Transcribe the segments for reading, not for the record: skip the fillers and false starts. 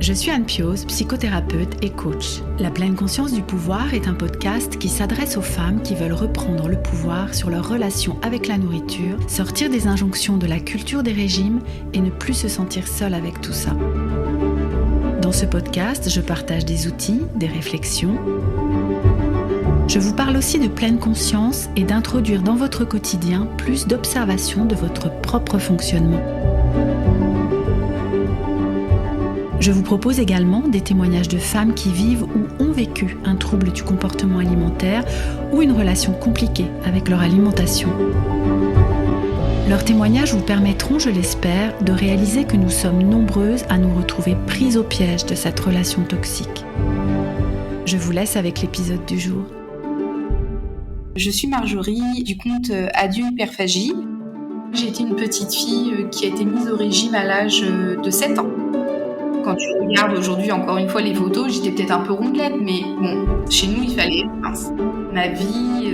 Je suis Anne Pioz, psychothérapeute et coach. La pleine conscience du pouvoir est un podcast qui s'adresse aux femmes qui veulent reprendre le pouvoir sur leur relation avec la nourriture, sortir des injonctions de la culture des régimes et ne plus se sentir seule avec tout ça. Dans ce podcast, je partage des outils, des réflexions. Je vous parle aussi de pleine conscience et d'introduire dans votre quotidien plus d'observation de votre propre fonctionnement. Je vous propose également des témoignages de femmes qui vivent ou ont vécu un trouble du comportement alimentaire ou une relation compliquée avec leur alimentation. Leurs témoignages vous permettront, je l'espère, de réaliser que nous sommes nombreuses à nous retrouver prises au piège de cette relation toxique. Je vous laisse avec l'épisode du jour. Je suis Marjorie du compte Adieu Hyperphagie. J'ai été une petite fille qui a été mise au régime à l'âge de 7 ans. Quand tu regardes aujourd'hui encore une fois les photos, j'étais peut-être un peu rondelette, mais bon, chez nous il fallait être mince. Ma vie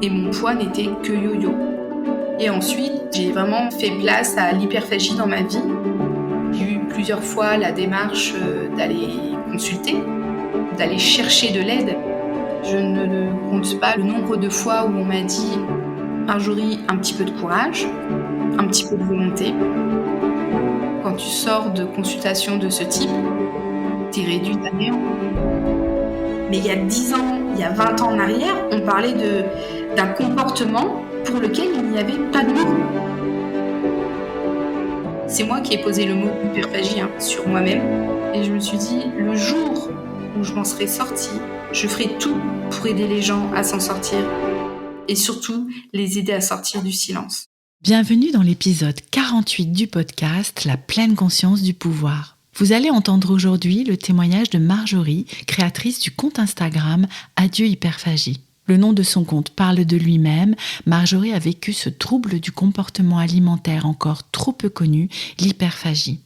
et mon poids n'étaient que yo-yo. Et ensuite, j'ai vraiment fait place à l'hyperphagie dans ma vie. J'ai eu plusieurs fois la démarche d'aller consulter, d'aller chercher de l'aide. Je ne compte pas le nombre de fois où on m'a dit « Marjorie, un petit peu de courage, un petit peu de volonté ». Quand tu sors de consultations de ce type, t'es réduite à néant. Mais il y a 10 ans, il y a 20 ans en arrière, on parlait d'un comportement pour lequel il n'y avait pas de mots. C'est moi qui ai posé le mot hyperphagie sur moi-même. Et je me suis dit, le jour où je m'en serai sortie, je ferai tout pour aider les gens à s'en sortir. Et surtout, les aider à sortir du silence. Bienvenue dans l'épisode 48 du podcast La pleine conscience du pouvoir. Vous allez entendre aujourd'hui le témoignage de Marjorie, créatrice du compte Instagram Adieu Hyperphagie. Le nom de son compte parle de lui-même. Marjorie a vécu ce trouble du comportement alimentaire encore trop peu connu, l'hyperphagie.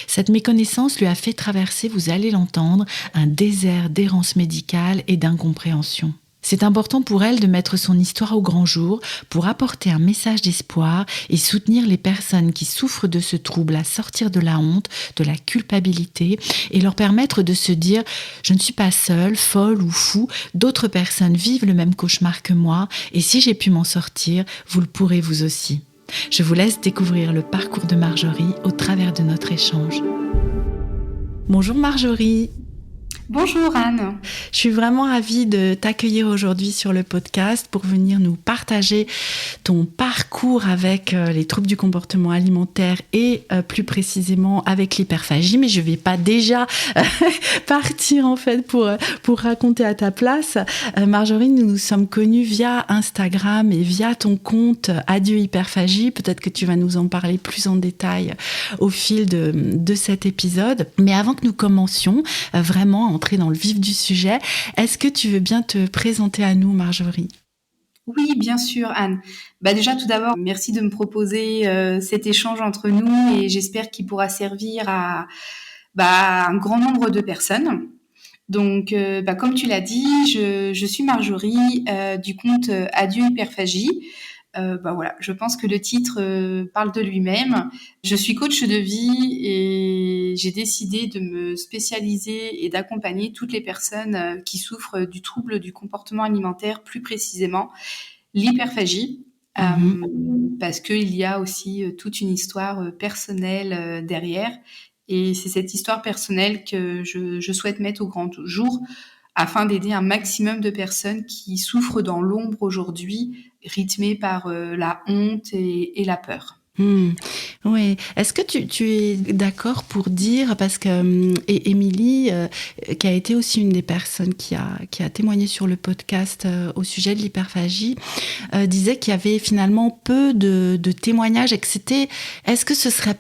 Cette méconnaissance lui a fait traverser, vous allez l'entendre, un désert d'errance médicale et d'incompréhension. C'est important pour elle de mettre son histoire au grand jour pour apporter un message d'espoir et soutenir les personnes qui souffrent de ce trouble à sortir de la honte, de la culpabilité et leur permettre de se dire « Je ne suis pas seule, folle ou fou, d'autres personnes vivent le même cauchemar que moi et si j'ai pu m'en sortir, vous le pourrez vous aussi ». Je vous laisse découvrir le parcours de Marjorie au travers de notre échange. Bonjour Marjorie. Bonjour Anne. Je suis vraiment ravie de t'accueillir aujourd'hui sur le podcast pour venir nous partager ton parcours avec les troubles du comportement alimentaire et plus précisément avec l'hyperphagie. Mais je ne vais pas déjà partir en fait pour raconter à ta place. Marjorie, nous nous sommes connus via Instagram et via ton compte Adieu Hyperphagie. Peut-être que tu vas nous en parler plus en détail au fil de cet épisode. Mais avant que nous commencions vraiment entrer dans le vif du sujet, est-ce que tu veux bien te présenter à nous, Marjorie ? Oui, bien sûr, Anne. Déjà, tout d'abord, merci de me proposer cet échange entre nous et j'espère qu'il pourra servir à un grand nombre de personnes. Donc, comme tu l'as dit, je suis Marjorie du compte Adieu Hyperphagie. Voilà, je pense que le titre parle de lui-même. Je suis coach de vie et j'ai décidé de me spécialiser et d'accompagner toutes les personnes qui souffrent du trouble du comportement alimentaire, plus précisément l'hyperphagie, parce qu'il y a aussi toute une histoire personnelle derrière. Et c'est cette histoire personnelle que je souhaite mettre au grand jour afin d'aider un maximum de personnes qui souffrent dans l'ombre aujourd'hui, rythmées par la honte et la peur. Oui. Est-ce que tu es d'accord pour dire, parce que Émilie, qui a été aussi une des personnes qui a témoigné sur le podcast au sujet de l'hyperphagie, disait qu'il y avait finalement peu de témoignages et que est-ce que ce serait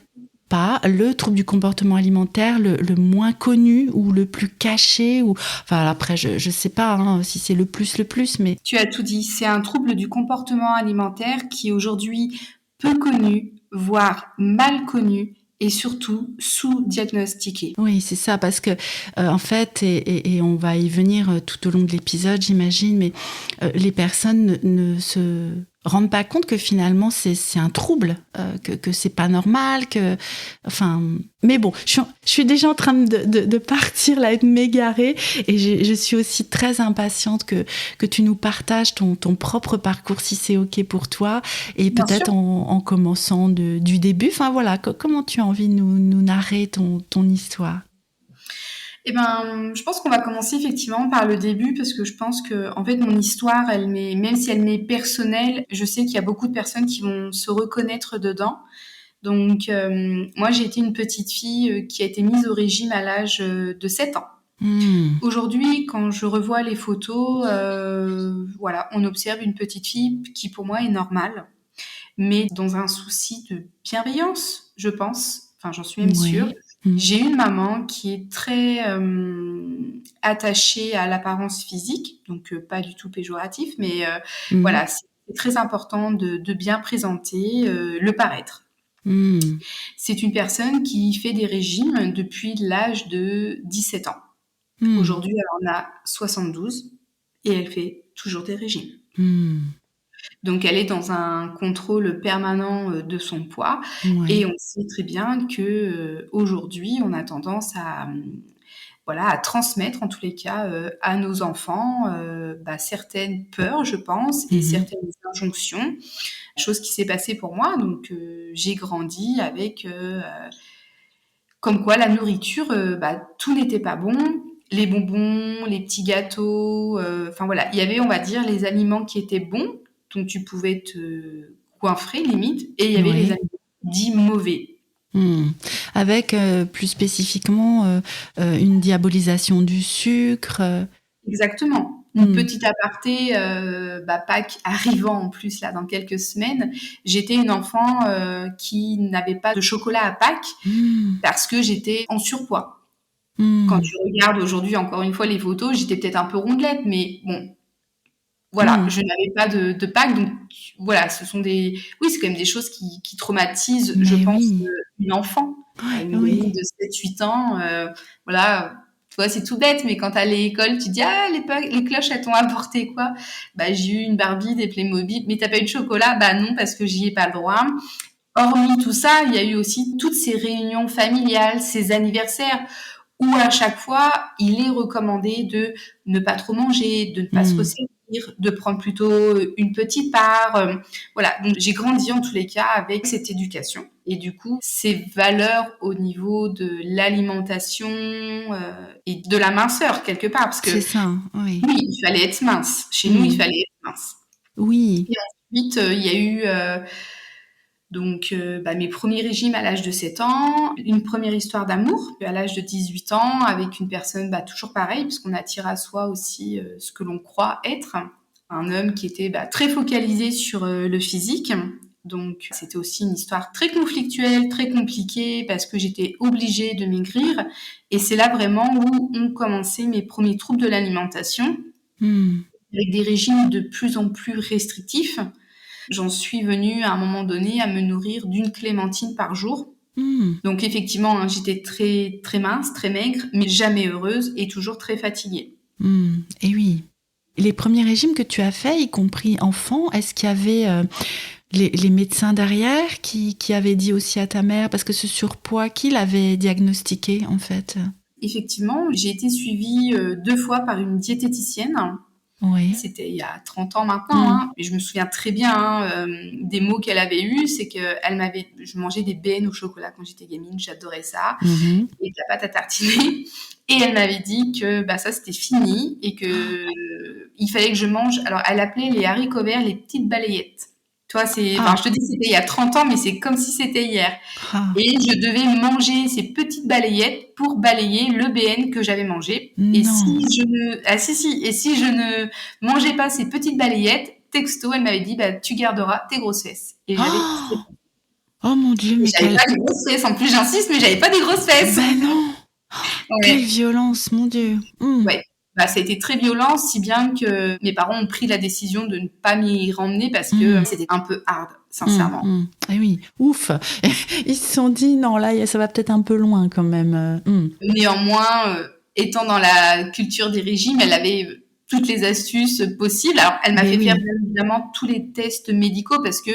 pas le trouble du comportement alimentaire le moins connu ou le plus caché enfin après je sais pas si c'est le plus mais tu as tout dit, c'est un trouble du comportement alimentaire qui est aujourd'hui peu connu, voire mal connu et surtout sous-diagnostiqué. Oui, c'est ça, parce que en fait, et on va y venir tout au long de l'épisode, j'imagine, mais les personnes ne se rendent pas compte que finalement c'est un trouble, que c'est pas normal, mais bon, je suis déjà en train de partir là, de m'égarer, et je suis aussi très impatiente que tu nous partages ton propre parcours, si c'est ok pour toi, et Bien peut-être sûr. en commençant du début. Enfin voilà, comment tu as envie de nous narrer ton histoire? Eh ben, je pense qu'on va commencer effectivement par le début parce que je pense que, en fait, mon histoire, même si elle m'est personnelle, je sais qu'il y a beaucoup de personnes qui vont se reconnaître dedans. Donc, moi, j'ai été une petite fille qui a été mise au régime à l'âge de 7 ans. Aujourd'hui, quand je revois les photos, voilà, on observe une petite fille qui, pour moi, est normale, mais dans un souci de bienveillance, je pense. Enfin, j'en suis même sûre. Oui. Mmh. J'ai une maman qui est très attachée à l'apparence physique, donc pas du tout péjoratif, mais Mmh. voilà, c'est très important de bien présenter le paraître. Mmh. C'est une personne qui fait des régimes depuis l'âge de 17 ans. Mmh. Aujourd'hui, elle en a 72 et elle fait toujours des régimes. Mmh. Donc, elle est dans un contrôle permanent de son poids et Ouais. on sait très bien que aujourd'hui, on a tendance à voilà, à transmettre en tous les cas à nos enfants certaines peurs, je pense, et Mmh. certaines injonctions. Chose qui s'est passée pour moi, donc j'ai grandi avec comme quoi la nourriture, tout n'était pas bon. Les bonbons, les petits gâteaux, enfin voilà, il y avait, on va dire, les aliments qui étaient bons, dont tu pouvais te goinfrer limite, et il y avait les Ouais. aliments dits mauvais. Mmh. Avec plus spécifiquement une diabolisation du sucre. Exactement. Une Mmh. petite aparté, Pâques arrivant en plus là dans quelques semaines, j'étais une enfant qui n'avait pas de chocolat à Pâques Mmh. parce que j'étais en surpoids. Quand Mmh. tu regardes aujourd'hui encore une fois les photos, j'étais peut-être un peu rondelette, mais bon, voilà, Mmh. je n'avais pas de Pâques, donc voilà, ce sont oui, c'est quand même des choses qui traumatisent, je Mais pense, oui. une enfant, Ouais, une gamine oui. de 7-8 ans, voilà. Tu vois, c'est tout bête, mais quand tu à l'école, tu dis: «Ah, les cloches, elles t'ont apporté quoi?» Bah, j'ai eu une Barbie, des Playmobil. «Mais tu as pas eu de chocolat?» «Bah non, parce que j'y ai pas le droit». Hormis tout ça, il y a eu aussi toutes ces réunions familiales, ces anniversaires où à chaque fois, il est recommandé de ne pas trop manger, de ne pas se Mmh. resservir, de prendre plutôt une petite part. Voilà, donc j'ai grandi en tous les cas avec cette éducation. Et du coup, ces valeurs au niveau de l'alimentation et de la minceur quelque part, parce que C'est ça, oui. oui, il fallait être mince. Chez nous, il Mmh. fallait être mince. Oui. Et ensuite, il y a eu mes premiers régimes à l'âge de 7 ans, une première histoire d'amour à l'âge de 18 ans avec une personne toujours pareil, puisqu'on attire à soi aussi ce que l'on croit être. Un homme qui était très focalisé sur le physique. Donc c'était aussi une histoire très conflictuelle, très compliquée, parce que j'étais obligée de maigrir. Et c'est là vraiment où ont commencé mes premiers troubles de l'alimentation, Mmh. avec des régimes de plus en plus restrictifs. J'en suis venue à un moment donné à me nourrir d'une clémentine par jour. Mmh. Donc effectivement, hein, j'étais très très mince, très maigre, mais jamais heureuse et toujours très fatiguée. Mmh. Et oui. Les premiers régimes que tu as faits, y compris enfant, est-ce qu'il y avait les médecins derrière qui avaient dit aussi à ta mère, parce que ce surpoids, qui l'avait diagnostiqué en fait? Effectivement, j'ai été suivie 2 fois par une diététicienne. Oui. C'était il y a 30 ans maintenant, Mmh. hein, mais je me souviens très bien des mots qu'elle avait eus. C'est que je mangeais des bennes au chocolat quand j'étais gamine, j'adorais ça, Mmh. et de la pâte à tartiner. Et elle m'avait dit que ça c'était fini et que il fallait que je mange. Alors elle appelait les haricots verts les petites balayettes. Tu vois, Ah! je te dis c'était il y a 30 ans, mais c'est comme si c'était hier. Ah! Et je devais manger ces petites balayettes pour balayer le BN que j'avais mangé. Et Non! si je ne mangeais pas ces petites balayettes, texto, elle m'avait dit, tu garderas tes grosses fesses. Et j'avais, Oh! Oh mon Dieu, et mais j'avais quelle... pas des grosses fesses. En plus, j'insiste, mais j'avais pas des grosses fesses. Ben non! Quelle Ouais. violence, mon Dieu! Mmh. Ouais. Ça a été très violent, si bien que mes parents ont pris la décision de ne pas m'y ramener parce que Mmh. c'était un peu hard, Mmh, sincèrement. mmh. Eh oui, ouf! Ils se sont dit: «Non, là, ça va peut-être un peu loin quand même». Néanmoins, étant dans la culture des régimes, elle avait toutes les astuces possibles. Alors, elle m'a Mais fait oui. faire bien évidemment tous les tests médicaux parce que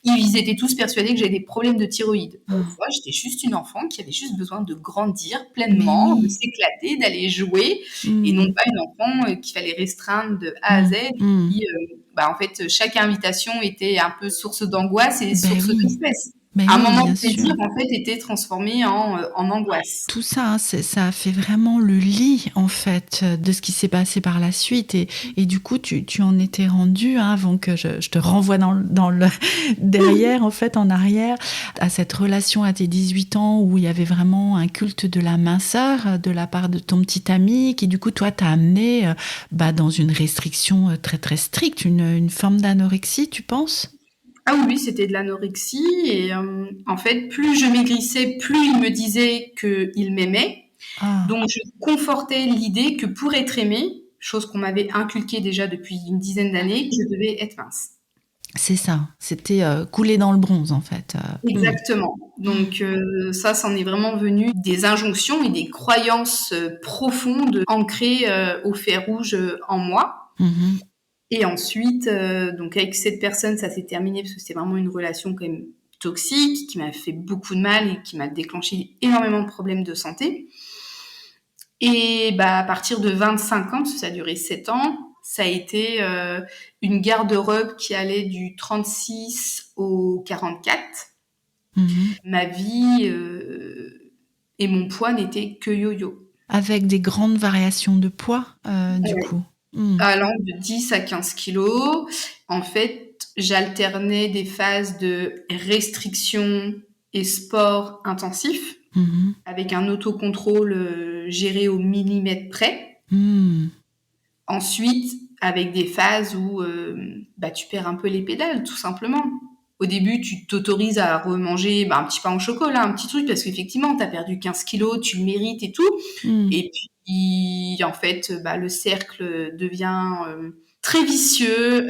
ils étaient tous persuadés que j'avais des problèmes de thyroïde. Pour une Ah, fois, j'étais juste une enfant qui avait juste besoin de grandir mais pleinement, de oui. s'éclater, d'aller jouer, et non Mmh. pas une enfant qu'il fallait restreindre de A à Z. Mmh. Mmh. Qui, en fait, chaque invitation était un peu source d'angoisse et Ben source de oui. stress. Ben Un oui, moment bien de sûr. plaisir, en fait, était transformé en angoisse. Tout ça, hein, ça a fait vraiment le lit, en fait, de ce qui s'est passé par la suite. Et du coup, tu en étais rendu, hein, avant que je te renvoie dans le derrière, en fait, en arrière, à cette relation à tes 18 ans où il y avait vraiment un culte de la minceur de la part de ton petit ami, qui du coup, toi, t'a amené dans une restriction très, très stricte, une forme d'anorexie, tu penses? Ah oui, c'était de l'anorexie et en fait, plus je maigrissais, plus il me disait qu'il m'aimait. Ah. Donc je confortais l'idée que pour être aimée, chose qu'on m'avait inculquée déjà depuis une dizaine d'années, je devais être mince. C'est ça, c'était couler dans le bronze, en fait. Exactement. Donc ça, c'en est vraiment venu des injonctions et des croyances profondes ancrées au fer rouge en moi. Mhm. Et ensuite, donc avec cette personne, ça s'est terminé parce que c'était vraiment une relation quand même toxique, qui m'a fait beaucoup de mal et qui m'a déclenché énormément de problèmes de santé. Et à partir de 25 ans, parce que ça a duré 7 ans, ça a été une garde-robe qui allait du 36 au 44. Mhm. Ma vie et mon poids n'étaient que yo-yo. Avec des grandes variations de poids, du Ouais. coup. Mm. Allant de 10 à 15 kilos. En fait, j'alternais des phases de restriction et sport intensif Mhm. avec un autocontrôle géré au millimètre près. Mm. Ensuite, avec des phases où tu perds un peu les pédales, tout simplement. Au début, tu t'autorises à remanger un petit pain au chocolat, un petit truc, parce qu'effectivement, tu as perdu 15 kilos, tu le mérites et tout. Mm. Et puis, en fait, le cercle devient très vicieux.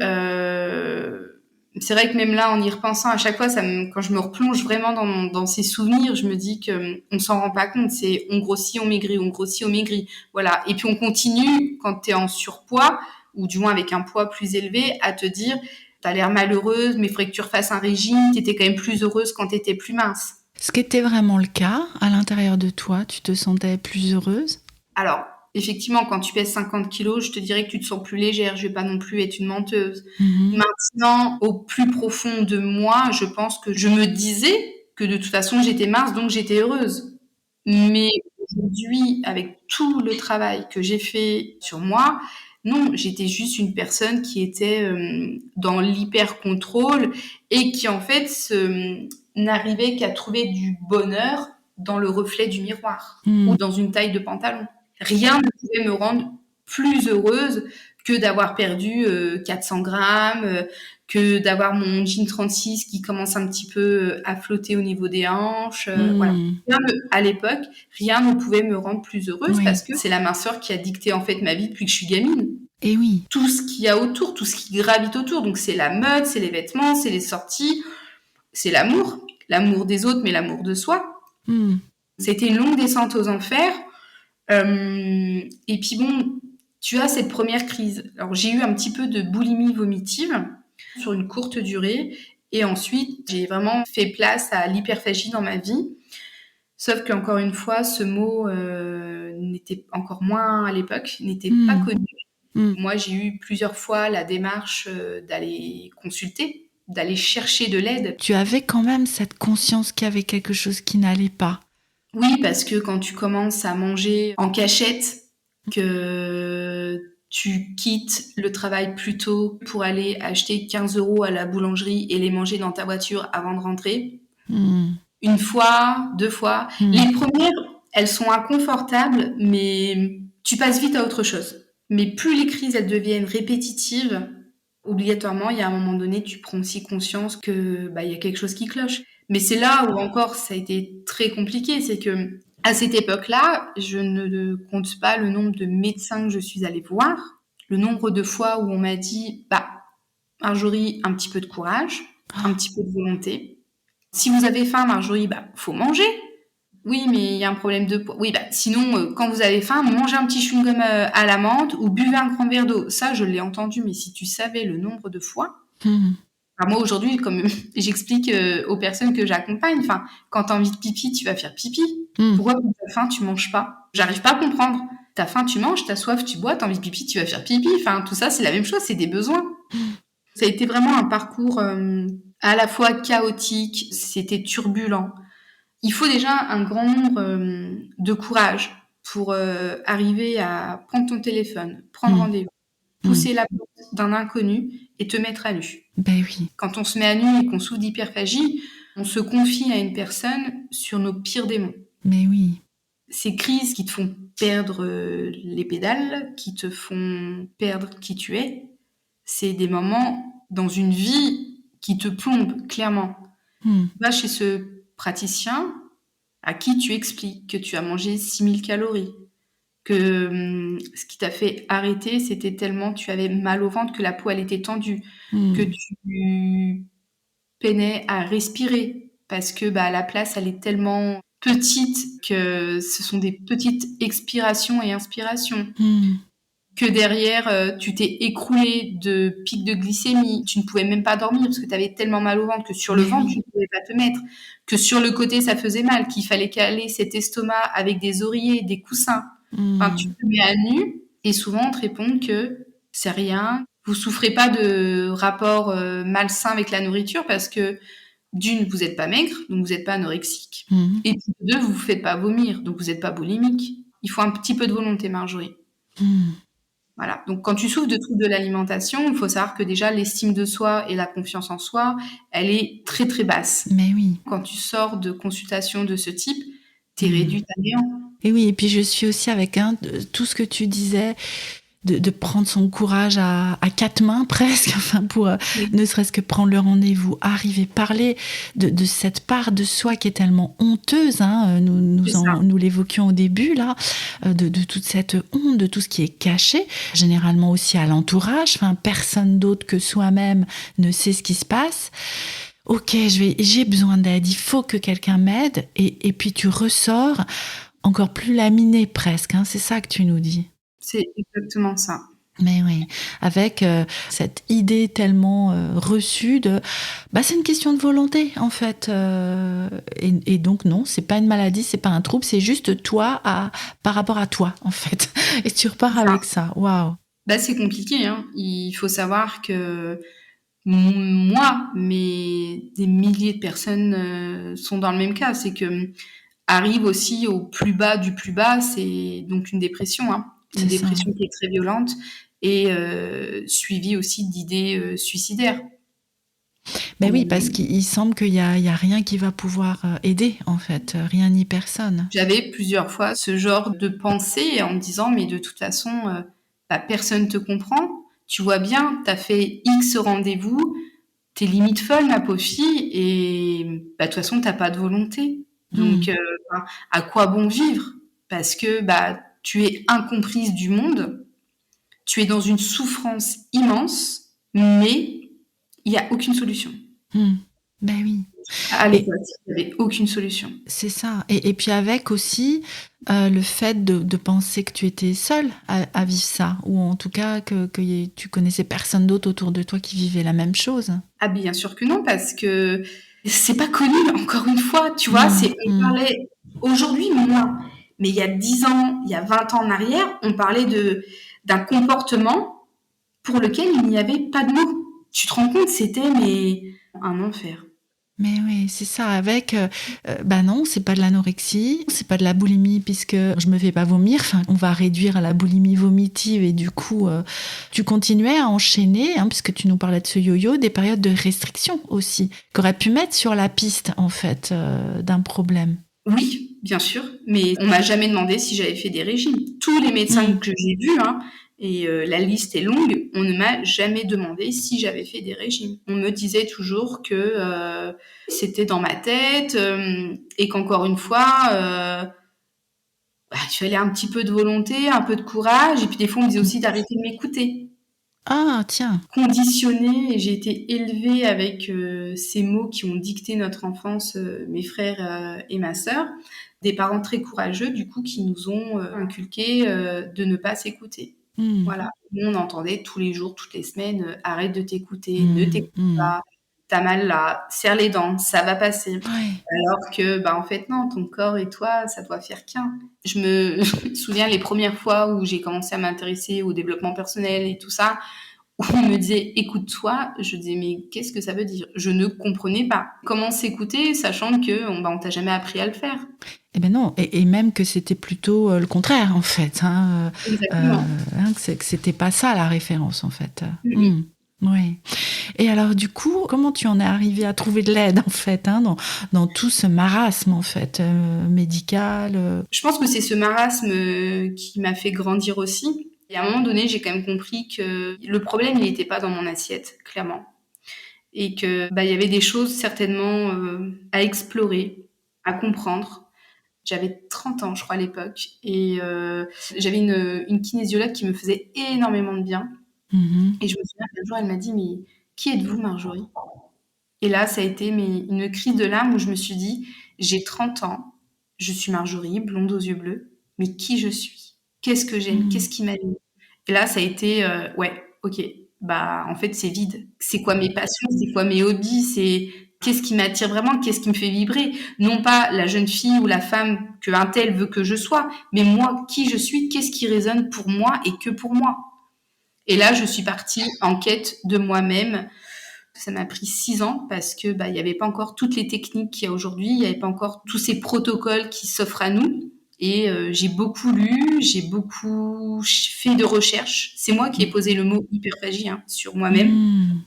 C'est vrai que même là, en y repensant, à chaque fois, quand je me replonge vraiment dans ces souvenirs, je me dis qu'on s'en rend pas compte. C'est on grossit, on maigrit, on grossit, on maigrit. Voilà. Et puis on continue, quand tu es en surpoids, ou du moins avec un poids plus élevé, à te dire, t'as l'air malheureuse, mais il faudrait que tu refasses un régime, t'étais quand même plus heureuse quand t'étais plus mince. Ce qui était vraiment le cas, à l'intérieur de toi, tu te sentais plus heureuse? Alors, effectivement, quand tu pèses 50 kilos, je te dirais que tu te sens plus légère. Je vais pas non plus être une menteuse. Mhm. Maintenant, au plus profond de moi, je pense que je me disais que de toute façon, j'étais mince, donc j'étais heureuse. Mais aujourd'hui, avec tout le travail que j'ai fait sur moi, non, j'étais juste une personne qui était dans l'hyper-contrôle et qui, en fait, n'arrivait qu'à trouver du bonheur dans le reflet du miroir Mm. ou dans une taille de pantalon. Rien ne pouvait me rendre plus heureuse que d'avoir perdu 400 grammes, que d'avoir mon jean 36 qui commence un petit peu à flotter au niveau des hanches. Voilà. Mm. À l'époque, rien ne pouvait me rendre plus heureuse parce Oui. que c'est la minceur qui a dicté en fait ma vie depuis que je suis gamine. Et oui. Tout ce qu'il y a autour, tout ce qui gravite autour. Donc c'est la mode, c'est les vêtements, c'est les sorties, c'est l'amour des autres, mais l'amour de soi. Mm. C'était une longue descente aux enfers. Et puis bon, tu as cette première crise. Alors j'ai eu un petit peu de boulimie vomitive sur une courte durée. Et ensuite, j'ai vraiment fait place à l'hyperphagie dans ma vie. Sauf qu'encore une fois, ce mot n'était encore moins à l'époque, n'était pas Mm. connu. Mm. Moi, j'ai eu plusieurs fois la démarche d'aller consulter, d'aller chercher de l'aide. Tu avais quand même cette conscience qu'il y avait quelque chose qui n'allait pas. Oui, parce que quand tu commences à manger en cachette, que tu quittes le travail plus tôt pour aller acheter 15 € à la boulangerie et les manger dans ta voiture avant de rentrer, Mm. une fois, 2 fois, Mm. les premières, elles sont inconfortables, mais tu passes vite à autre chose. Mais plus les crises, elles deviennent répétitives, obligatoirement, il y a un moment donné, tu prends aussi conscience que il y a quelque chose qui cloche. Mais c'est là où encore ça a été très compliqué, c'est que à cette époque-là, je ne compte pas le nombre de médecins que je suis allée voir, le nombre de fois où on m'a dit Marjorie, un petit peu de courage, un petit peu de volonté. Si vous avez faim, Marjorie, faut manger. Oui, mais il y a un problème de poids. Oui, bah, sinon, quand vous avez faim, mangez un petit chewing-gum à la menthe ou buvez un grand verre d'eau. Ça, je l'ai entendu, mais si tu savais le nombre de fois. Mmh. Enfin, moi, aujourd'hui, comme j'explique aux personnes que j'accompagne, enfin, quand tu as envie de pipi, tu vas faire pipi. Mmh. Pourquoi quand tu as faim, tu manges pas? J'arrive pas à comprendre. T'as faim, tu manges, t'as soif, tu bois, t'as envie de pipi, tu vas faire pipi. Enfin, tout ça, c'est la même chose, c'est des besoins. Ça a été vraiment un parcours à la fois chaotique, c'était turbulent. Il faut déjà un grand nombre de courage pour arriver à prendre ton téléphone, prendre Mmh. rendez-vous, Mmh. pousser la porte d'un inconnu et te mettre à nu. Ben oui. Quand on se met à nu et qu'on souffre d'hyperphagie, on se confie à une personne sur nos pires démons. Mais oui. Ces crises qui te font perdre les pédales, qui te font perdre qui tu es, c'est des moments dans une vie qui te plombe, clairement. Mmh. Va chez ce praticien à qui tu expliques que tu as mangé 6000 calories, que ce qui t'a fait arrêter, c'était tellement tu avais mal au ventre que la peau, elle était tendue, que Mmh. tu peinais à respirer parce que bah, la place, elle est tellement petite que ce sont des petites expirations et inspirations. Mmh. Que derrière, tu t'es écroulé de pics de glycémie. Tu ne pouvais même pas dormir parce que tu avais tellement mal au ventre que sur le Mais ventre, oui. tu ne pouvais pas te mettre. Que sur le côté, ça faisait mal, qu'il fallait caler cet estomac avec des oreillers, des coussins. Enfin, tu Mmh. te mets à nu et souvent on te répond que c'est rien. Vous souffrez pas de rapports malsains avec la nourriture parce que d'une, vous n'êtes pas maigre, donc vous n'êtes pas anorexique. Mmh. Et puis de deux, vous vous faites pas vomir, donc vous n'êtes pas boulimique. Il faut un petit peu de volonté, Marjorie. Mmh. Voilà. Donc, quand tu souffres de troubles de l'alimentation, il faut savoir que déjà l'estime de soi et la confiance en soi, elle est très très basse. Mais oui. Quand tu sors de consultations de ce type, t'es Mmh. réduite à néant. Et oui, et puis je suis aussi avec tout ce que tu disais, de prendre son courage à quatre mains presque, enfin pour Oui. ne serait-ce que prendre le rendez-vous, arriver, parler de cette part de soi qui est tellement honteuse, hein, C'est ça. nous l'évoquions au début là, de toute cette honte, de tout ce qui est caché, généralement aussi à l'entourage, enfin personne d'autre que soi-même ne sait ce qui se passe. Ok, j'ai besoin d'aide, il faut que quelqu'un m'aide, et puis tu ressors encore plus laminé presque, hein, c'est ça que tu nous dis. C'est exactement ça. Mais oui, avec cette idée tellement reçue de, bah c'est une question de volonté en fait, et donc non, c'est pas une maladie, c'est pas un trouble, c'est juste toi par rapport à toi en fait, et tu repars C'est ça. avec ça. Waouh. Bah, c'est compliqué, hein. Il faut savoir que moi, mais des milliers de personnes sont dans le même cas. C'est que arrive aussi au plus bas du plus bas, c'est donc une dépression, hein. Une C'est ça. dépression qui est très violente et suivie aussi d'idées suicidaires. Mais oui, parce qu'il semble qu'il y a rien qui va pouvoir aider en fait, rien ni personne. J'avais plusieurs fois ce genre de pensée en me disant mais de toute façon, bah, personne te comprend. Tu vois bien, tu as fait X rendez-vous, tu es limite folle ma pauvre fille et bah, de toute façon tu pas de volonté. Donc Mmh. enfin, à quoi bon vivre? Parce que bah, tu es incomprise du monde, tu es dans une souffrance immense, mais il y a aucune solution. Mmh. Ben oui. À Et l'époque, il y avait aucune solution. c'est ça. Et puis avec aussi le fait de penser que tu étais seule à vivre ça, ou en tout cas que tu connaissais personne d'autre autour de toi qui vivait la même chose. Ah bien sûr que non, parce que c'est pas connu, encore une fois, tu vois, Mmh, on mmh. parlait aujourd'hui moins, mais il y a 10 ans, il y a 20 ans en arrière, on parlait d'un comportement pour lequel il n'y avait pas de mots. Tu te rends compte, c'était mais un enfer. Mais oui, c'est ça. Avec, bah non, c'est pas de l'anorexie, c'est pas de la boulimie puisque je me fais pas vomir. Enfin, on va réduire à la boulimie vomitive et du coup, tu continuais à enchaîner, hein, puisque tu nous parlais de ce yo-yo, des périodes de restriction aussi, qu'aurait pu mettre sur la piste en fait d'un problème. Oui, bien sûr, mais on m'a jamais demandé si j'avais fait des régimes. Tous les médecins Mmh. que j'ai vus, hein, et la liste est longue, on ne m'a jamais demandé si j'avais fait des régimes. On me disait toujours que c'était dans ma tête et qu'encore une fois, bah, il fallait un petit peu de volonté, un peu de courage, et puis des fois on me disait aussi d'arrêter de m'écouter. Ah, tiens. Conditionnée, et j'ai été élevée avec ces mots qui ont dicté notre enfance, mes frères et ma sœur. des parents très courageux, du coup, qui nous ont inculqué de ne pas s'écouter. Voilà. Nous, on entendait tous les jours, toutes les semaines, arrête de t'écouter, ne t'écoute pas, t'as mal là, serre les dents, ça va passer. Ouais. Alors que, en fait, non, ton corps et toi, ça doit faire qu'un. Je me souviens les premières fois où j'ai commencé à m'intéresser au développement personnel et tout ça, où on me disait écoute-toi, je disais mais qu'est-ce que ça veut dire? Je ne comprenais pas. Comment s'écouter, sachant que on t'a jamais appris à le faire. Eh ben non, et même que c'était plutôt le contraire en fait, Exactement. que c'était pas ça la référence en fait. Oui. Et alors du coup, comment tu en es arrivée à trouver de l'aide en fait, dans tout ce marasme en fait médical Je pense que c'est ce marasme qui m'a fait grandir aussi. Et à un moment donné, j'ai quand même compris que le problème, il n'était pas dans mon assiette, clairement. Et que il y avait des choses certainement à explorer, à comprendre. J'avais 30 ans, je crois, à l'époque. Et j'avais une kinésiologue qui me faisait énormément de bien. Et je me souviens qu'un jour, elle m'a dit, mais qui êtes-vous, Marjorie? Et là, ça a été une crise de larmes où je me suis dit, j'ai 30 ans, je suis Marjorie, blonde aux yeux bleus, mais qui je suis? Qu'est-ce que j'aime? Qu'est-ce qui m'anime? Et là, ça a été, ouais, ok, en fait, c'est vide. C'est quoi mes passions? C'est quoi mes hobbies? C'est qu'est-ce qui m'attire vraiment? Qu'est-ce qui me fait vibrer? Non pas la jeune fille ou la femme que un tel veut que je sois, mais moi, qui je suis? Qu'est-ce qui résonne pour moi et que pour moi? Et là, je suis partie en quête de moi-même. Ça m'a pris 6 ans parce que il y avait pas encore toutes les techniques qu'il y a aujourd'hui, il y avait pas encore tous ces protocoles qui s'offrent à nous. Et j'ai beaucoup lu, j'ai beaucoup fait de recherches. C'est moi qui ai posé le mot hyperphagie sur moi-même.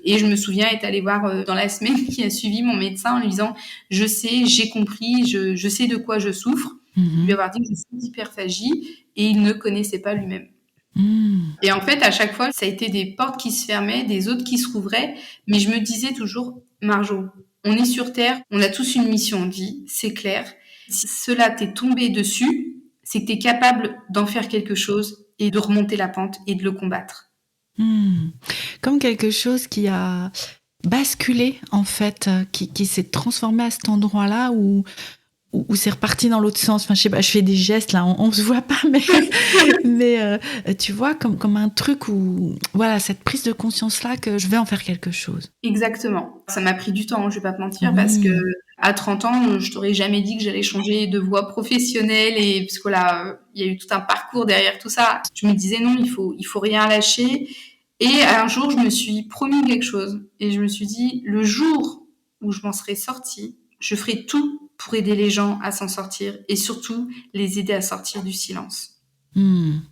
Et je me souviens être allée voir dans la semaine qui a suivi mon médecin en lui disant je sais, j'ai compris, je sais de quoi je souffre. Lui avoir dit que je suis d'hyperphagie et il ne connaissait pas lui-même. Et en fait, à chaque fois, ça a été des portes qui se fermaient, des autres qui se rouvraient. Mais je me disais toujours, Marjo, on est sur Terre, on a tous une mission de vie, c'est clair. Si cela t'est tombé dessus, c'est que t'es capable d'en faire quelque chose et de remonter la pente et de le combattre. Comme quelque chose qui a basculé en fait, qui s'est transformé à cet endroit-là où c'est reparti dans l'autre sens. Enfin, je sais pas, je fais des gestes là, on se voit pas, mais tu vois, comme un truc où, voilà, cette prise de conscience là que je vais en faire quelque chose. Exactement. Ça m'a pris du temps, je vais pas te mentir, parce que à 30 ans, je t'aurais jamais dit que j'allais changer de voie professionnelle et parce que là, il y a eu tout un parcours derrière tout ça. Je me disais non, il faut rien lâcher. Et un jour, je me suis promis quelque chose et je me suis dit le jour où je m'en serai sortie, je ferai tout pour aider les gens à s'en sortir et surtout les aider à sortir du silence.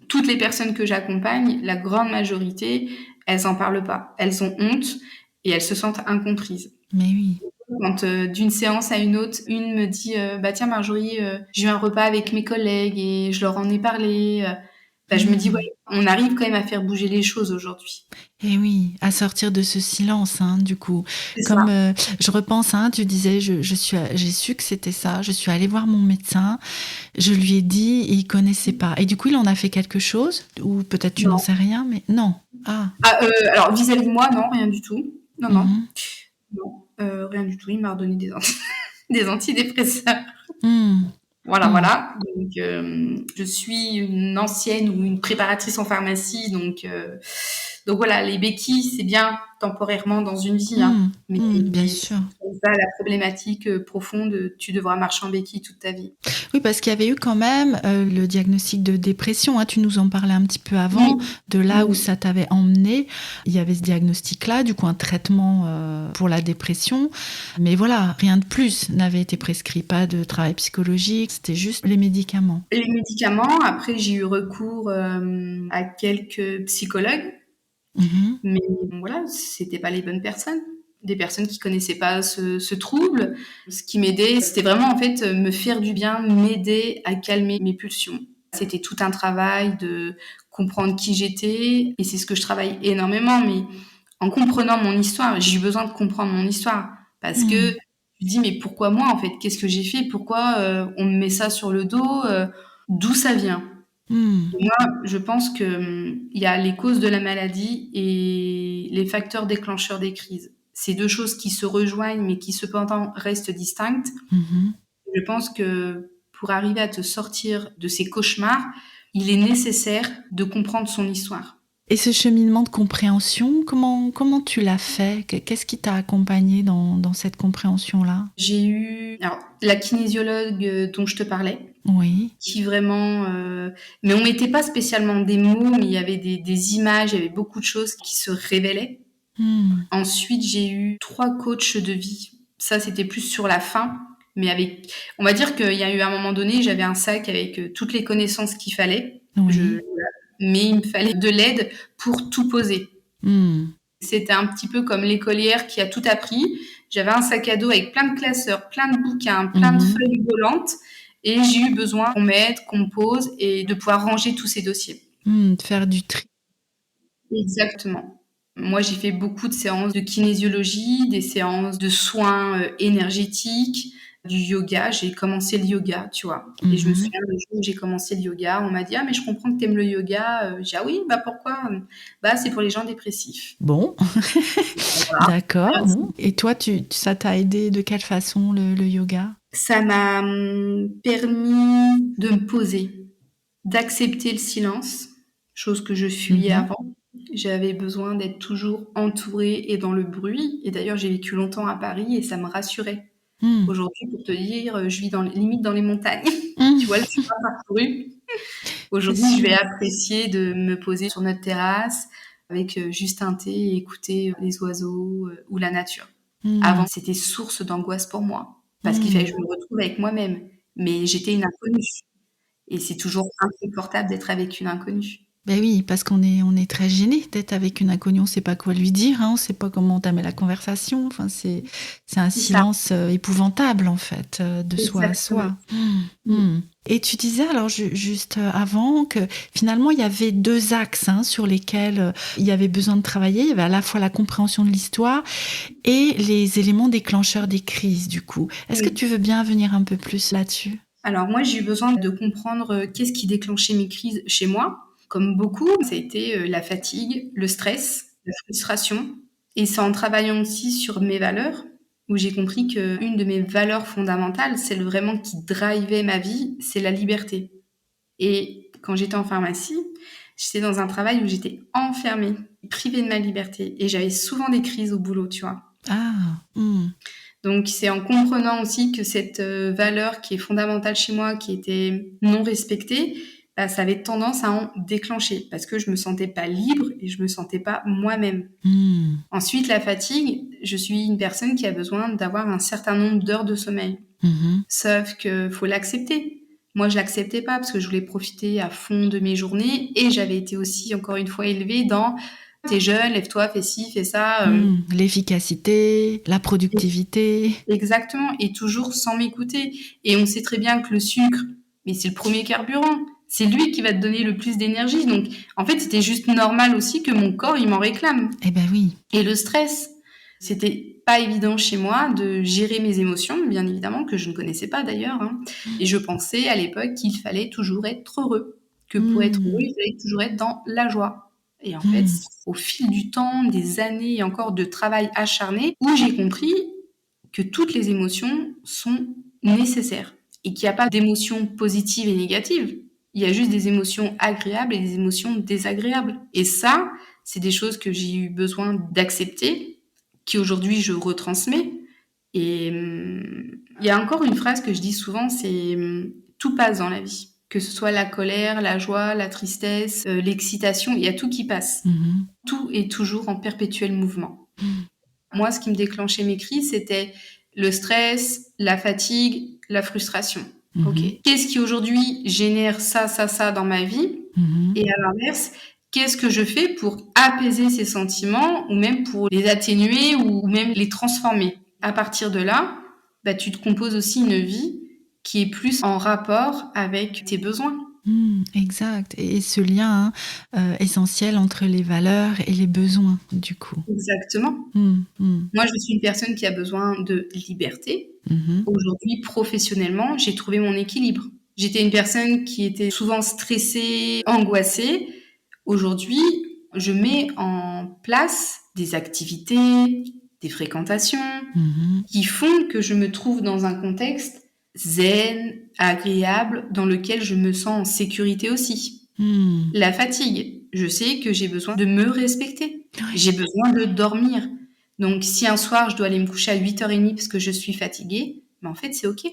Toutes les personnes que j'accompagne, la grande majorité, elles en parlent pas. Elles ont honte et elles se sentent incomprises. Mais oui. Quand d'une séance à une autre, une me dit tiens Marjorie, j'ai eu un repas avec mes collègues et je leur en ai parlé. Je me dis ouais, on arrive quand même à faire bouger les choses aujourd'hui. Et oui, à sortir de ce silence, du coup. C'est Comme ça. je repense, tu disais, j'ai su que c'était ça. Je suis allée voir mon médecin. Je lui ai dit, et il connaissait pas. Et du coup, il en a fait quelque chose, ou peut-être tu n'en sais rien, mais non. Alors vis-à-vis de moi, non, rien du tout. Non. Rien du tout. Il m'a redonné des antidépresseurs. Voilà. Donc, je suis une ancienne ou une préparatrice en pharmacie, donc voilà, les béquilles, c'est bien temporairement dans une vie, mais bien sûr. C'est ça la problématique profonde, tu devras marcher en béquille toute ta vie. Oui, parce qu'il y avait eu quand même le diagnostic de dépression. Tu nous en parlais un petit peu avant, de là où ça t'avait emmené. Il y avait ce diagnostic-là, du coup un traitement pour la dépression. Mais voilà, rien de plus n'avait été prescrit, pas de travail psychologique, c'était juste les médicaments. Les médicaments, après j'ai eu recours à quelques psychologues, mais voilà, c'était pas les bonnes personnes. Des personnes qui connaissaient pas ce trouble. Ce qui m'aidait, c'était vraiment en fait me faire du bien, m'aider à calmer mes pulsions. C'était tout un travail de comprendre qui j'étais et c'est ce que je travaille énormément. Mais en comprenant mon histoire, j'ai eu besoin de comprendre mon histoire parce que je me dis mais pourquoi moi en fait? Qu'est-ce que j'ai fait? Pourquoi on me met ça sur le dos? D'où ça vient? Moi, je pense que il y a les causes de la maladie et les facteurs déclencheurs des crises. C'est deux choses qui se rejoignent mais qui cependant restent distinctes. Je pense que pour arriver à te sortir de ces cauchemars, il est nécessaire de comprendre son histoire. Et ce cheminement de compréhension, comment tu l'as fait? Qu'est-ce qui t'a accompagné dans cette compréhension-là? J'ai eu la kinésiologue dont je te parlais, Oui. qui vraiment... mais on mettait pas spécialement des mots, mais il y avait des images, il y avait beaucoup de choses qui se révélaient. Ensuite, j'ai eu 3 coachs de vie. Ça, c'était plus sur la fin. Mais on va dire qu'il y a eu un moment donné, j'avais un sac avec toutes les connaissances qu'il fallait. Oui. Mais il me fallait de l'aide pour tout poser. C'était un petit peu comme l'écolière qui a tout appris. J'avais un sac à dos avec plein de classeurs, plein de bouquins, plein de feuilles volantes. Et j'ai eu besoin qu'on m'aide, qu'on me pose et de pouvoir ranger tous ces dossiers. De faire du tri. Exactement. Moi, j'ai fait beaucoup de séances de kinésiologie, des séances de soins énergétiques, du yoga. J'ai commencé le yoga, tu vois. Et je me souviens le jour où j'ai commencé le yoga, on m'a dit « Ah, mais je comprends que t'aimes le yoga. » J'ai dit « Ah oui, pourquoi ?» C'est pour les gens dépressifs. Bon, voilà. D'accord. Bon. Et toi, ça t'a aidé de quelle façon le yoga? Ça m'a permis de me poser, d'accepter le silence, chose que je fuyais avant. J'avais besoin d'être toujours entourée et dans le bruit. Et d'ailleurs, j'ai vécu longtemps à Paris et ça me rassurait. Aujourd'hui, pour te dire, je vis limite dans les montagnes. Tu vois le chemin parcouru. Aujourd'hui, je vais apprécier de me poser sur notre terrasse avec juste un thé et écouter les oiseaux ou la nature. Avant, c'était source d'angoisse pour moi parce qu'il fallait que je me retrouve avec moi-même. Mais j'étais une inconnue. Et c'est toujours inconfortable d'être avec une inconnue. Ben oui, parce qu'on est très gêné d'être avec une inconnue, on ne sait pas quoi lui dire, on ne sait pas comment entamer la conversation. Enfin, c'est un silence épouvantable en fait, de soi à soi. Et tu disais alors juste avant que finalement il y avait 2 axes sur lesquels il y avait besoin de travailler. Il y avait à la fois la compréhension de l'histoire et les éléments déclencheurs des crises du coup. Est-ce que tu veux bien venir un peu plus là-dessus? Alors moi j'ai eu besoin de comprendre qu'est-ce qui déclenchait mes crises chez moi. Comme beaucoup, ça a été la fatigue, le stress, la frustration. Et c'est en travaillant aussi sur mes valeurs où j'ai compris qu'une de mes valeurs fondamentales, celle vraiment qui drivait ma vie, c'est la liberté. Et quand j'étais en pharmacie, j'étais dans un travail où j'étais enfermée, privée de ma liberté. Et j'avais souvent des crises au boulot, tu vois. Donc c'est en comprenant aussi que cette valeur qui est fondamentale chez moi, qui était non respectée, ça avait tendance à en déclencher parce que je me sentais pas libre et je me sentais pas moi-même. Ensuite, la fatigue, je suis une personne qui a besoin d'avoir un certain nombre d'heures de sommeil. Sauf que faut l'accepter. Moi, je l'acceptais pas parce que je voulais profiter à fond de mes journées et j'avais été aussi, encore une fois, élevée dans t'es jeune, lève-toi, fais ci, fais ça. L'efficacité, la productivité. Exactement, et toujours sans m'écouter. Et on sait très bien que le sucre, mais c'est le premier carburant. C'est lui qui va te donner le plus d'énergie. Donc, en fait, c'était juste normal aussi que mon corps, il m'en réclame. Eh ben oui. Et le stress, c'était pas évident chez moi de gérer mes émotions, bien évidemment, que je ne connaissais pas d'ailleurs. Et je pensais à l'époque qu'il fallait toujours être heureux. Que pour être heureux, il fallait toujours être dans la joie. Et en fait, au fil du temps, des années et encore de travail acharné, où j'ai compris que toutes les émotions sont nécessaires et qu'il n'y a pas d'émotions positives et négatives. Il y a juste des émotions agréables et des émotions désagréables. Et ça, c'est des choses que j'ai eu besoin d'accepter, qui aujourd'hui je retransmets. Et il y a encore une phrase que je dis souvent, c'est tout passe dans la vie. Que ce soit la colère, la joie, la tristesse, l'excitation, il y a tout qui passe. Tout est toujours en perpétuel mouvement. Moi, ce qui me déclenchait mes crises, c'était le stress, la fatigue, la frustration. Okay. Qu'est-ce qui aujourd'hui génère ça dans ma vie? Et à l'inverse, qu'est-ce que je fais pour apaiser ces sentiments ou même pour les atténuer ou même les transformer? À partir de là, tu te composes aussi une vie qui est plus en rapport avec tes besoins. Exact. Et ce lien essentiel entre les valeurs et les besoins, du coup. Exactement. Moi, je suis une personne qui a besoin de liberté. Aujourd'hui, professionnellement, j'ai trouvé mon équilibre. J'étais une personne qui était souvent stressée, angoissée. Aujourd'hui, je mets en place des activités, des fréquentations qui font que je me trouve dans un contexte zen, agréable, dans lequel je me sens en sécurité aussi. La fatigue, je sais que j'ai besoin de me respecter. J'ai besoin de dormir. Donc, si un soir, je dois aller me coucher à 8h30 parce que je suis fatiguée, en fait, c'est OK.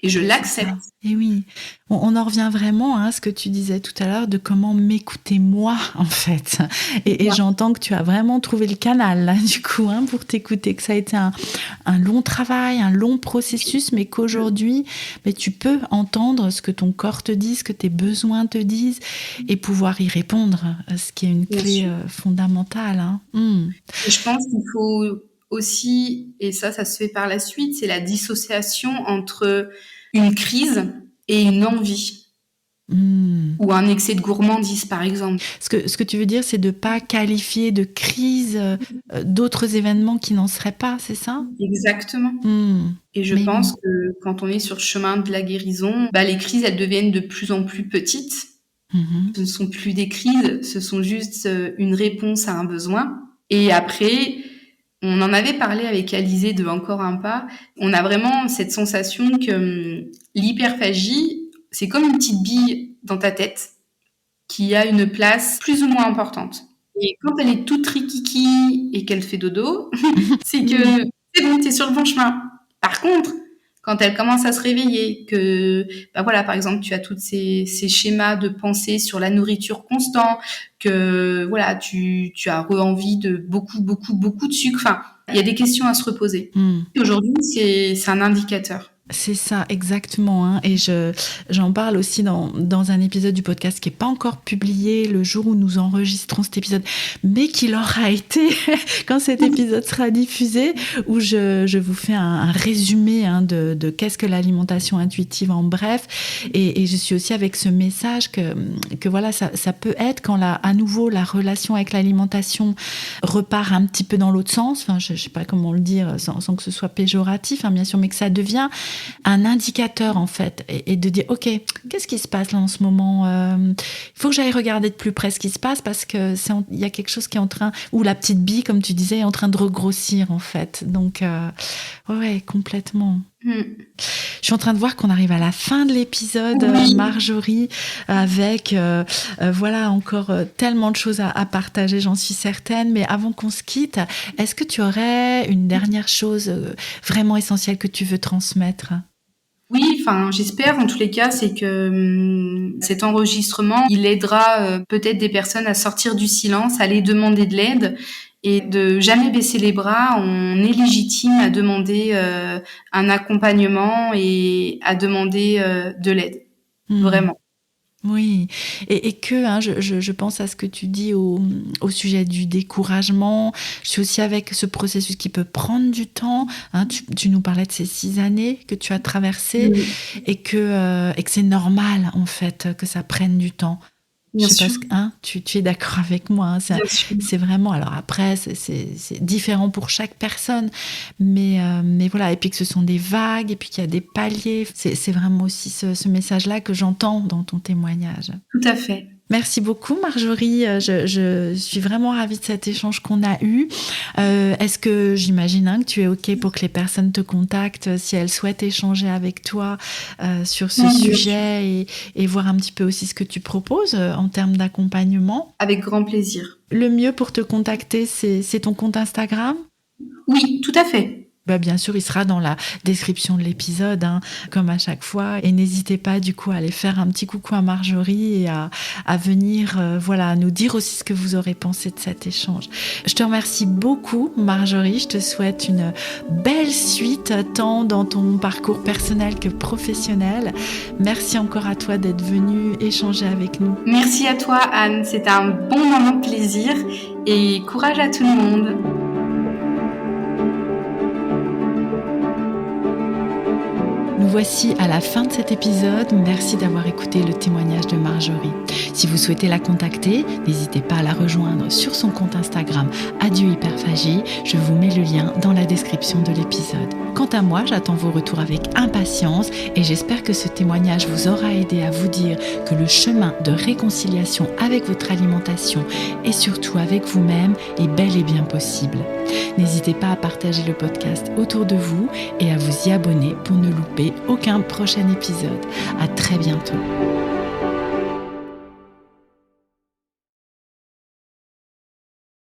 Et je l'accepte. Et oui, on en revient vraiment à ce que tu disais tout à l'heure de comment m'écouter moi, en fait. Et j'entends que tu as vraiment trouvé le canal, là, du coup, pour t'écouter, que ça a été un long travail, un long processus, mais qu'aujourd'hui, tu peux entendre ce que ton corps te dit, ce que tes besoins te disent, et pouvoir y répondre, ce qui est une clé fondamentale. Et je pense qu'il faut aussi, et ça se fait par la suite, c'est la dissociation entre une crise et une envie. Ou un excès de gourmandise, par exemple. Ce que tu veux dire, c'est de ne pas qualifier de crise d'autres événements qui n'en seraient pas, c'est ça ? Exactement. Et je pense que quand on est sur le chemin de la guérison, les crises, elles deviennent de plus en plus petites. Ce ne sont plus des crises, ce sont juste une réponse à un besoin. Et après, on en avait parlé avec Alizée de Encore un pas, on a vraiment cette sensation que l'hyperphagie, c'est comme une petite bille dans ta tête qui a une place plus ou moins importante. Et quand elle est toute rikiki et qu'elle fait dodo, c'est que c'est bon, t'es sur le bon chemin. Par contre, quand elle commence à se réveiller, que, par exemple, tu as tous ces schémas de pensée sur la nourriture constant, que, tu as envie de beaucoup de sucre. Enfin, il y a des questions à se reposer. Aujourd'hui, c'est un indicateur. C'est ça, exactement. Et j'en parle aussi dans un épisode du podcast qui n'est pas encore publié le jour où nous enregistrons cet épisode, mais qui l'aura été quand cet épisode sera diffusé, où je vous fais un résumé de qu'est-ce que l'alimentation intuitive en bref. Et je suis aussi avec ce message que voilà, ça peut être quand à nouveau la relation avec l'alimentation repart un petit peu dans l'autre sens. Enfin, je ne sais pas comment le dire sans que ce soit péjoratif, bien sûr, mais que ça devient un indicateur en fait, et de dire ok, qu'est-ce qui se passe là en ce moment, il faut que j'aille regarder de plus près ce qui se passe, parce que il y a quelque chose qui est en train, ou la petite bille comme tu disais, est en train de regrossir en fait. Donc ouais, complètement. Je suis en train de voir qu'on arrive à la fin de l'épisode, Marjorie, avec encore tellement de choses à partager, j'en suis certaine. Mais avant qu'on se quitte, est-ce que tu aurais une dernière chose vraiment essentielle que tu veux transmettre ? Oui, j'espère en tous les cas, c'est que cet enregistrement, il aidera peut-être des personnes à sortir du silence, à aller demander de l'aide. Et de jamais baisser les bras, on est légitime à demander un accompagnement et à demander de l'aide, vraiment. Oui, et que je pense à ce que tu dis au sujet du découragement. Je suis aussi avec ce processus qui peut prendre du temps. Tu nous parlais de ces 6 années que tu as traversées, et que c'est normal en fait que ça prenne du temps. Bien sûr. Tu es d'accord avec moi. C'est vraiment. Alors après, c'est différent pour chaque personne, mais voilà. Et puis que ce sont des vagues, et puis qu'il y a des paliers. C'est vraiment aussi ce message-là que j'entends dans ton témoignage. Tout à fait. Merci beaucoup, Marjorie. Je suis vraiment ravie de cet échange qu'on a eu. Est-ce que j'imagine que tu es OK pour que les personnes te contactent si elles souhaitent échanger avec toi sur ce sujet et voir un petit peu aussi ce que tu proposes en termes d'accompagnement ? Avec grand plaisir. Le mieux pour te contacter, c'est ton compte Instagram ? Oui, tout à fait. Bien sûr, il sera dans la description de l'épisode, comme à chaque fois. Et n'hésitez pas, du coup, à aller faire un petit coucou à Marjorie et à venir nous dire aussi ce que vous aurez pensé de cet échange. Je te remercie beaucoup, Marjorie. Je te souhaite une belle suite, tant dans ton parcours personnel que professionnel. Merci encore à toi d'être venue échanger avec nous. Merci à toi, Anne. C'était un bon moment de plaisir et courage à tout le monde. Nous voici à la fin de cet épisode. Merci d'avoir écouté le témoignage de Marjorie. Si vous souhaitez la contacter, n'hésitez pas à la rejoindre sur son compte Instagram Adieu Hyperphagie. Je vous mets le lien dans la description de l'épisode. Quant à moi, j'attends vos retours avec impatience et j'espère que ce témoignage vous aura aidé à vous dire que le chemin de réconciliation avec votre alimentation et surtout avec vous-même est bel et bien possible. N'hésitez pas à partager le podcast autour de vous et à vous y abonner pour ne louper aucun prochain épisode. À très bientôt.